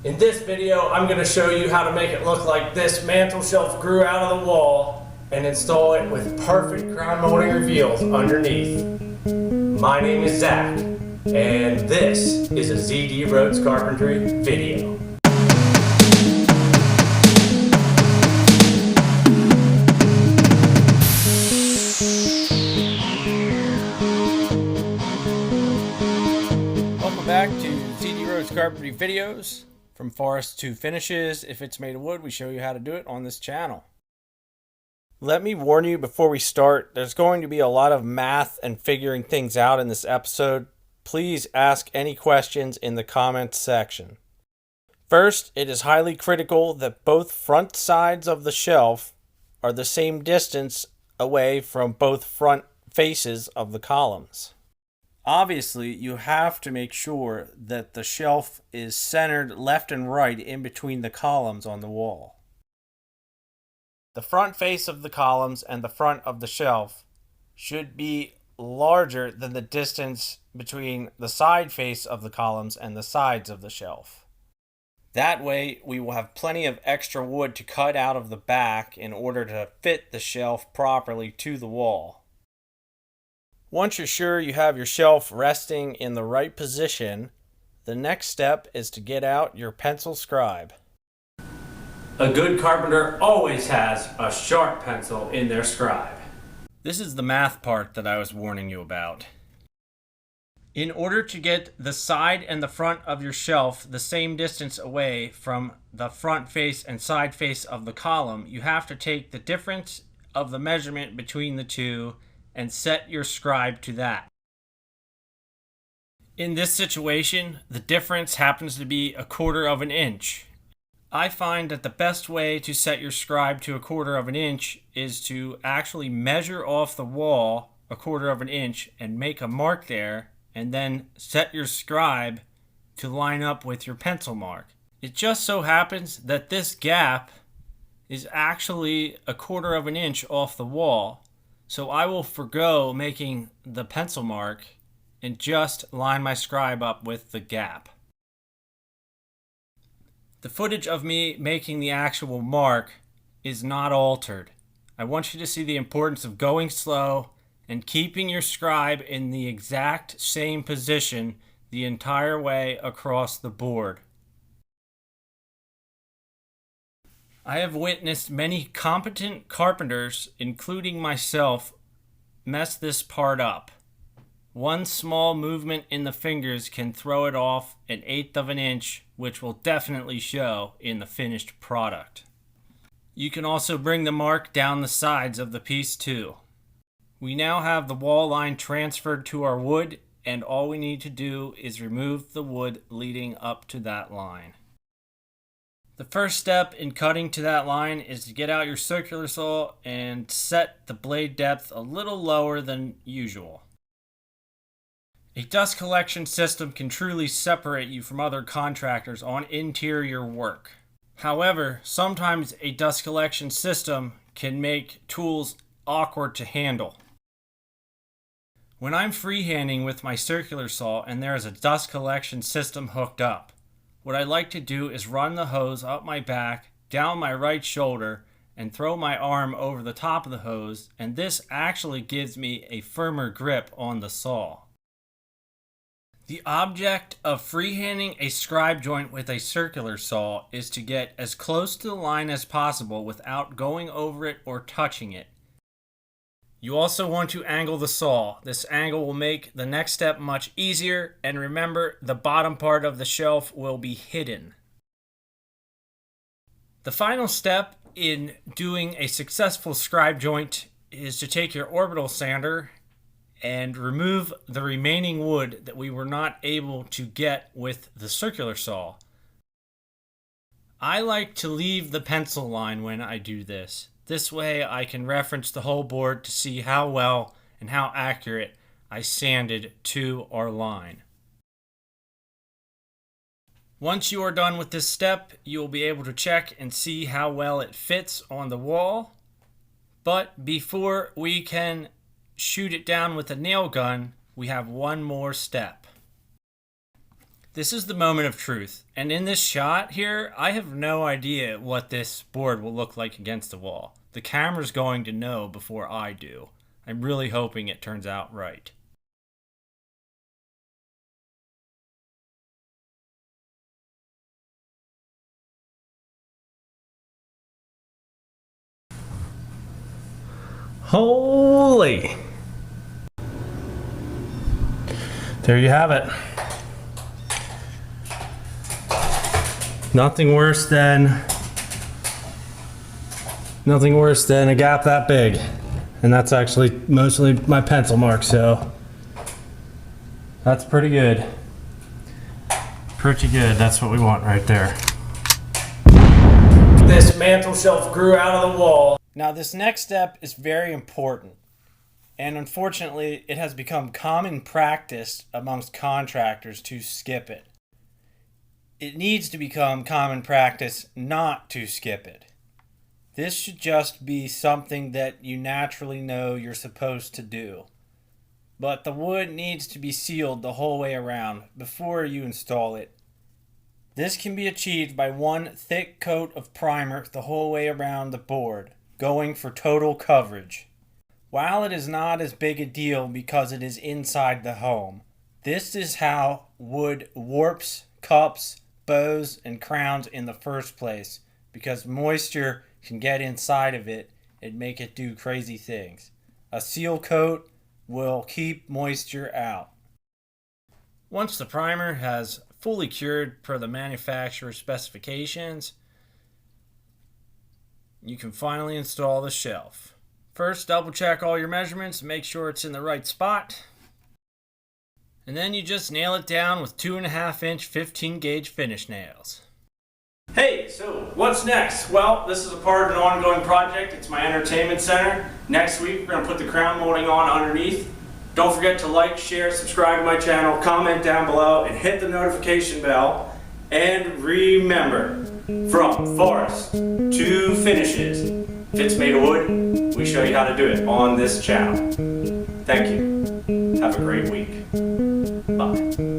In this video, I'm going to show you how to make it look like this mantel shelf grew out of the wall and install it with perfect crown molding reveals underneath. My name is Zach, and this is a ZD Rhodes Carpentry video. Welcome back to ZD Rhodes Carpentry videos. From forests to finishes, if it's made of wood, we show you how to do it on this channel. Let me warn you before we start, there's going to be a lot of math and figuring things out in this episode. Please ask any questions in the comments section. First, it is highly critical that both front sides of the shelf are the same distance away from both front faces of the columns. Obviously, you have to make sure that the shelf is centered left and right in between the columns on the wall. The front face of the columns and the front of the shelf should be larger than the distance between the side face of the columns and the sides of the shelf. That way, we will have plenty of extra wood to cut out of the back in order to fit the shelf properly to the wall. Once you're sure you have your shelf resting in the right position, the next step is to get out your pencil scribe. A good carpenter always has a sharp pencil in their scribe. This is the math part that I was warning you about. In order to get the side and the front of your shelf the same distance away from the front face and side face of the column, you have to take the difference of the measurement between the two and set your scribe to that. In this situation, the difference happens to be 1/4 of an inch. I find that the best way to set your scribe to 1/4 of an inch is to actually measure off the wall 1/4 of an inch and make a mark there, and then set your scribe to line up with your pencil mark. It just so happens that this gap is actually 1/4 of an inch off the wall. So I will forgo making the pencil mark and just line my scribe up with the gap. The footage of me making the actual mark is not altered. I want you to see the importance of going slow and keeping your scribe in the exact same position the entire way across the board. I have witnessed many competent carpenters, including myself, mess this part up. One small movement in the fingers can throw it off 1/8 of an inch, which will definitely show in the finished product. You can also bring the mark down the sides of the piece too. We now have the wall line transferred to our wood, and all we need to do is remove the wood leading up to that line. The first step in cutting to that line is to get out your circular saw and set the blade depth a little lower than usual. A dust collection system can truly separate you from other contractors on interior work. However, sometimes a dust collection system can make tools awkward to handle. When I'm freehanding with my circular saw and there is a dust collection system hooked up, what I like to do is run the hose up my back, down my right shoulder, and throw my arm over the top of the hose, and this actually gives me a firmer grip on the saw. The object of freehanding a scribe joint with a circular saw is to get as close to the line as possible without going over it or touching it. You also want to angle the saw. This angle will make the next step much easier, and remember, the bottom part of the shelf will be hidden. The final step in doing a successful scribe joint is to take your orbital sander and remove the remaining wood that we were not able to get with the circular saw. I like to leave the pencil line when I do this. This way I can reference the whole board to see how well and how accurate I sanded to our line. Once you are done with this step, you will be able to check and see how well it fits on the wall. But before we can shoot it down with a nail gun, we have one more step. This is the moment of truth, and in this shot here, I have no idea what this board will look like against the wall. The camera's going to know before I do. I'm really hoping it turns out right. Holy! There you have it. Nothing worse than a gap that big. And that's actually mostly my pencil mark, so that's pretty good. Pretty good, that's what we want right there. This mantel shelf grew out of the wall. Now this next step is very important. And unfortunately, it has become common practice amongst contractors to skip it. It needs to become common practice not to skip it. This should just be something that you naturally know you're supposed to do. But the wood needs to be sealed the whole way around before you install it. This can be achieved by one thick coat of primer the whole way around the board, going for total coverage. While it is not as big a deal because it is inside the home, this is how wood warps, cups, bows, and crowns in the first place, because moisture can get inside of it and make it do crazy things. A seal coat will keep moisture out. Once the primer has fully cured per the manufacturer's specifications, you can finally install the shelf. First, double check all your measurements and make sure it's in the right spot. And then you just nail it down with 2.5 inch 15 gauge finish nails. Hey, so what's next? Well, this is a part of an ongoing project. It's my entertainment center. Next week, we're going to put the crown molding on underneath. Don't forget to like, share, subscribe to my channel, comment down below, and hit the notification bell. And remember, from forest to finishes, if it's made of wood, we show you how to do it on this channel. Thank you. Have a great week. Bye.